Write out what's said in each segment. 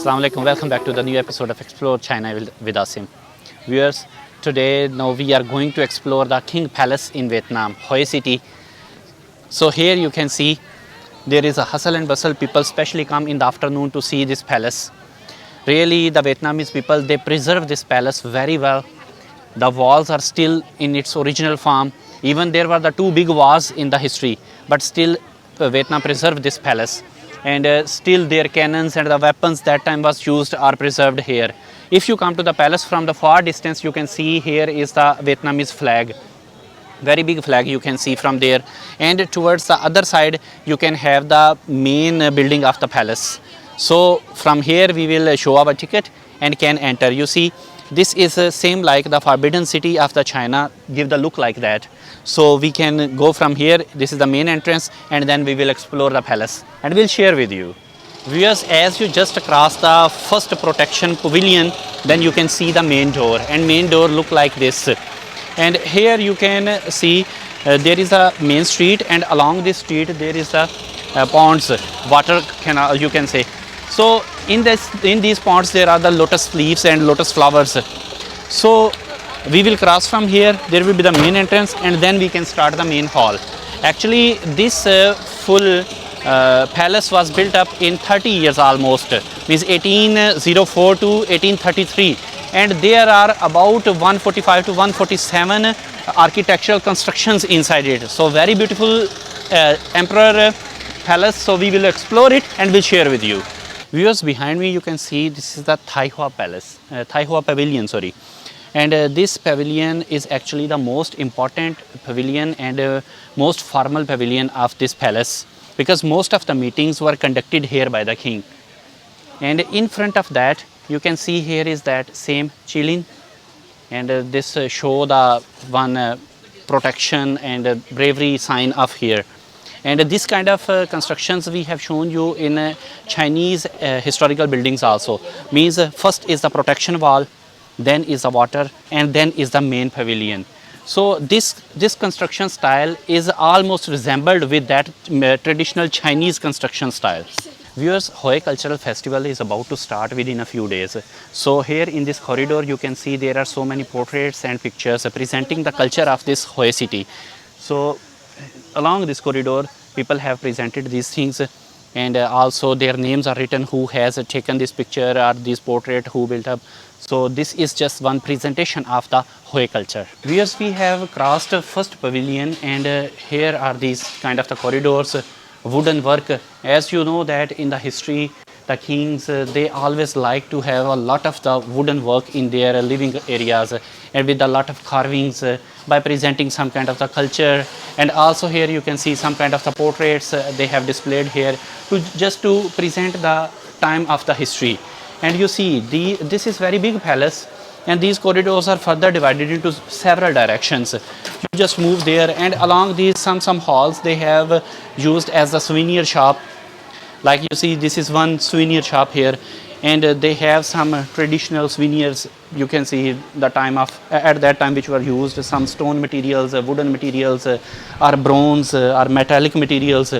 Assalamu alaikum, welcome back to the new episode of Explore China with Asim. Viewers, today now we are going to explore the King Palace in Vietnam, Hue City. So here you can see there is a hustle and bustle. People specially come in the afternoon to see this palace. Really, the Vietnamese people, they preserve this palace very well. The walls are still in its original form. Even there were the two big wars in the history, but still Vietnam preserved this palace. And still their cannons and the weapons that time was used are preserved here. If you come to the palace from the far distance, you can see here is the Vietnamese flag. Very big flag you can see from there, and towards the other side you can have the main building of the palace. So from here we will show our ticket and can enter. You see, this is same like the Forbidden City of the China, give the look like that. So we can go from here. This is the main entrance, and then we will explore the palace and we'll share with you. Viewers, as you just cross the first protection pavilion, then you can see the main door, and main door look like this. And here you can see there is a main street, and along this street there is a ponds, water canal you can say. So in these ponds there are the lotus leaves and lotus flowers. So we will cross from here. There will be the main entrance, and then we can start the main hall. Actually this full palace was built up in 30 years almost, means 1804 to 1833. And there are about 145 to 147 architectural constructions inside it. So very beautiful emperor palace. So we will explore it and we'll share with you. Viewers, behind me you can see this is the Thai Hoa Palace, Thai Hoa Pavilion, sorry. And this pavilion is actually the most important pavilion and most formal pavilion of this palace, because most of the meetings were conducted here by the king. And in front of that you can see here is that same Chilin, and this show the one protection and bravery sign of here. And this kind of constructions we have shown you in Chinese historical buildings also. Means first is the protection wall, then is the water, and then is the main pavilion. So this construction style is almost resembled with that traditional Chinese construction style. Viewers, Hue Cultural Festival is about to start within a few days. So here in this corridor you can see there are so many portraits and pictures presenting the culture of this Hue city. So along this corridor people have presented these things, and also their names are written, who has taken this picture or this portrait, who built up. So this is just one presentation of the Hue culture. Viewers, we have crossed first pavilion, and here are these kind of the corridors, wooden work. As you know that in the history the kings they always like to have a lot of the wooden work in their living areas, and with a lot of carvings by presenting some kind of the culture. And also here you can see some kind of the portraits they have displayed here just to present the time of the history. And you see this is very big palace, and these corridors are further divided into several directions. You just move there, and along these some halls they have used as a souvenir shop. Like you see, this is one souvenir shop here, and they have some traditional souvenirs. You can see the time of at that time which were used, some stone materials, wooden materials, or bronze or metallic materials.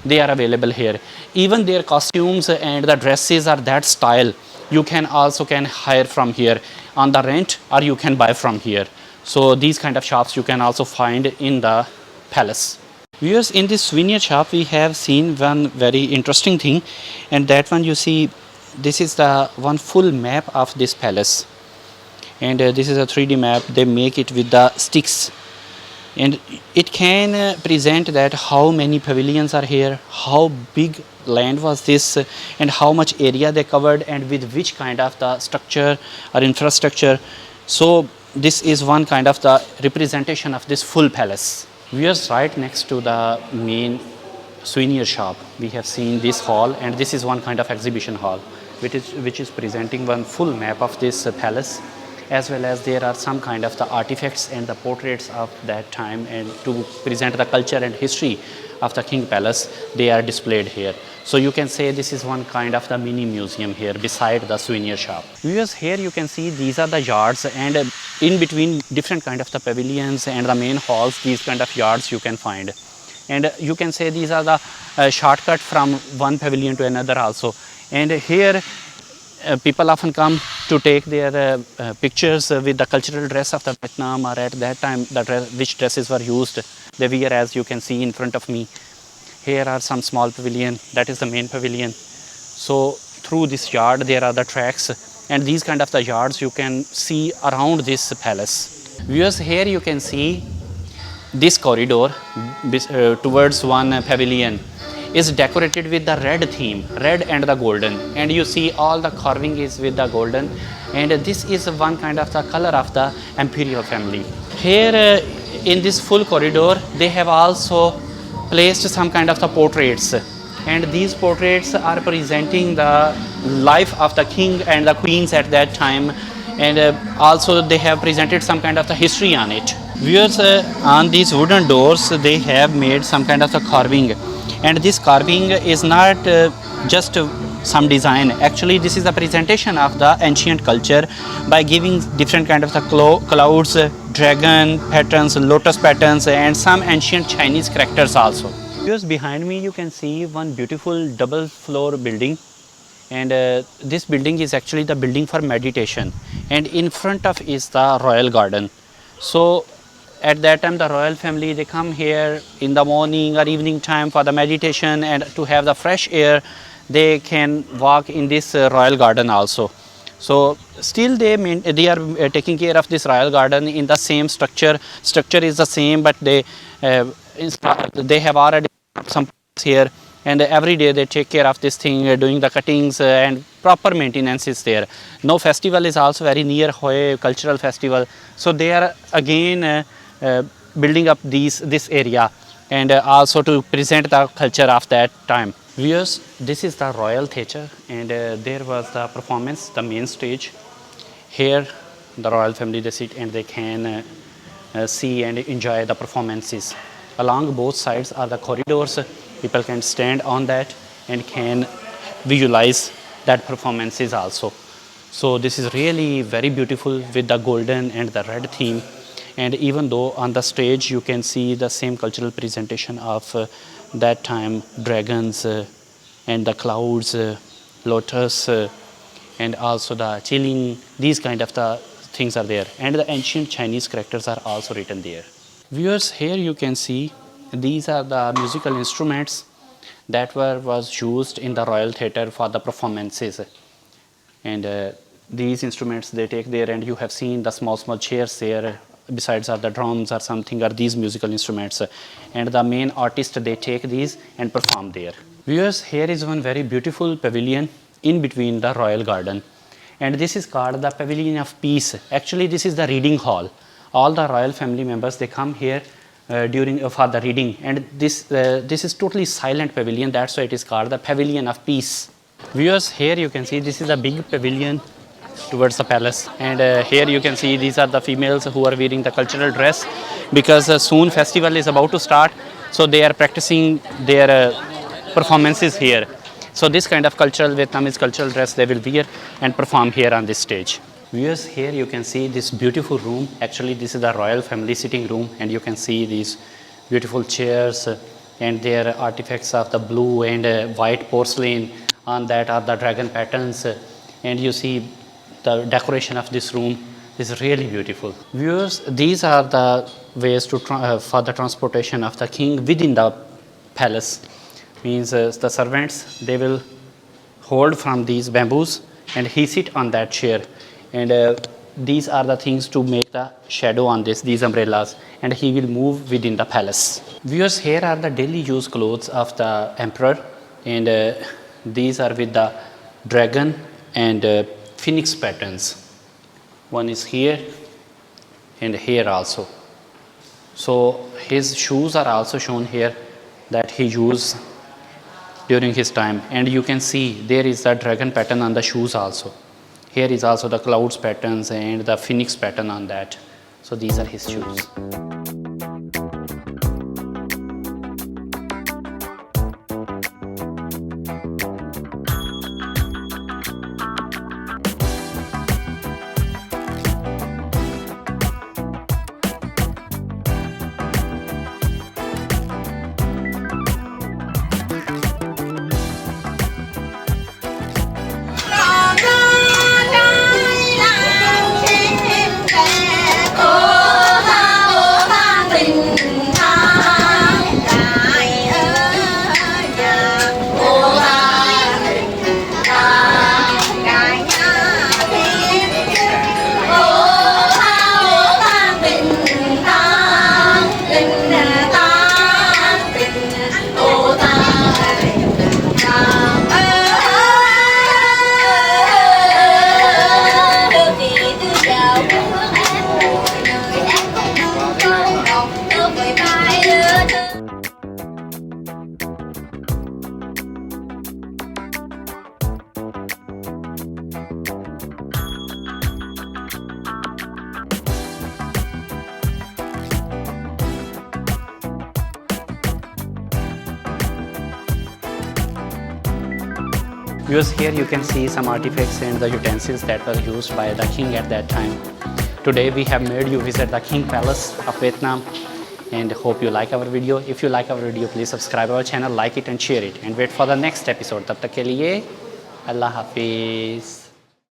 They are available here. Even their costumes and the dresses are that style. You can also hire from here on the rent, or you can buy from here. So these kind of shops you can also find in the palace. Viewers, in this souvenir shop we have seen one very interesting thing, and that one you see, this is the one full map of this palace, and this is a 3D map. They make it with the sticks, and it can present that how many pavilions are here, how big land was this, and how much area they covered, and with which kind of the structure or infrastructure. So this is one kind of the representation of this full palace. We are right next to the main souvenir shop. We have seen this hall, and this is one kind of exhibition hall which is presenting one full map of this palace, as well as there are some kind of the artifacts and the portraits of that time, and to present the culture and history of the King Palace, they are displayed here. So you can say this is one kind of the mini museum here beside the souvenir shop. Viewers, here you can see these are the yards, and in between different kind of the pavilions and the main halls, these kind of yards you can find. And you can say these are the shortcut from one pavilion to another also. And here people often come to take their pictures with the cultural dress of the Vietnam, or at that time the which dresses were used. They wear, as you can see in front of me. Here are some small pavilion. That is the main pavilion. So through this yard there are the tracks, and these kind of the yards you can see around this palace. Viewers, here you can see this corridor towards one pavilion is decorated with the red theme, red and the golden, and you see all the carving is with the golden, and this is one kind of the color of the imperial family. Here in this full corridor they have also placed some kind of the portraits, and these portraits are presenting the life of the king and the queens at that time, and also they have presented some kind of the history on it. Viewers, on these wooden doors they have made some kind of the carving, and this carving is not just some design. Actually this is a presentation of the ancient culture by giving different kind of the clouds, dragon patterns, lotus patterns, and some ancient Chinese characters also. Viewers, behind me you can see one beautiful double floor building, and this building is actually the building for meditation, and in front of is the royal garden. So at that time the royal family, they come here in the morning or evening time for the meditation, and to have the fresh air they can walk in this royal garden also. So still they are taking care of this royal garden in the same structure is the same, but they have already some here, and every day they take care of this thing, doing the cuttings, and proper maintenance is there. No festival is also very near, Hue cultural festival, so they are again building up this area, and also to present the culture of that time. Viewers, this is the royal theatre, and there was the performance, the main stage. Here the royal family, they sit and they can see and enjoy the performances. Along both sides are the corridors. People can stand on that and can visualize that performances also. So this is really very beautiful with the golden and the red theme. And even though on the stage you can see the same cultural presentation of that time, dragons and the clouds, lotus, and also the chilling, these kind of the things are there, and the ancient Chinese characters are also written there. Viewers, here you can see these are the musical instruments that was used in the royal theatre for the performances, and these instruments they take there, and you have seen the small chairs there. Besides are the drums or something, are these musical instruments, and the main artist they take these and perform there. Viewers, here is one very beautiful pavilion in between the royal garden, and this is called the Pavilion of Peace. Actually this is the reading hall. All the royal family members, they come here during for the reading, and this is totally silent pavilion, that's why it is called the Pavilion of Peace. Viewers, here you can see this is a big pavilion towards the palace, and here you can see these are the females who are wearing the cultural dress, because soon festival is about to start, so they are practicing their performances here. So this kind of Vietnamese cultural dress they will wear and perform here on this stage. Viewers, here you can see this beautiful room. Actually this is the royal family sitting room, and you can see these beautiful chairs and their artifacts of the blue and white porcelain. On that are the dragon patterns, and you see the decoration of this room is really beautiful. Viewers, these are the ways to for the transportation of the king within the palace. Means the servants, they will hold from these bamboos, and he sit on that chair, and these are the things to make the shadow on these umbrellas, and he will move within the palace. Viewers, here are the daily use clothes of the emperor, and these are with the dragon and phoenix patterns. One is here and here also. So his shoes are also shown here that he used during his time, and you can see there is the dragon pattern on the shoes also. Here is also the clouds patterns and the phoenix pattern on that. So these are his shoes. Viewers, here you can see some artifacts and the utensils that were used by the king at that time. Today we have made you visit the King Palace of Vietnam, and hope you like our video. If you like our video, please subscribe our channel, like it and share it, and wait for the next episode. Tab tak ke liye, Allah Hafiz.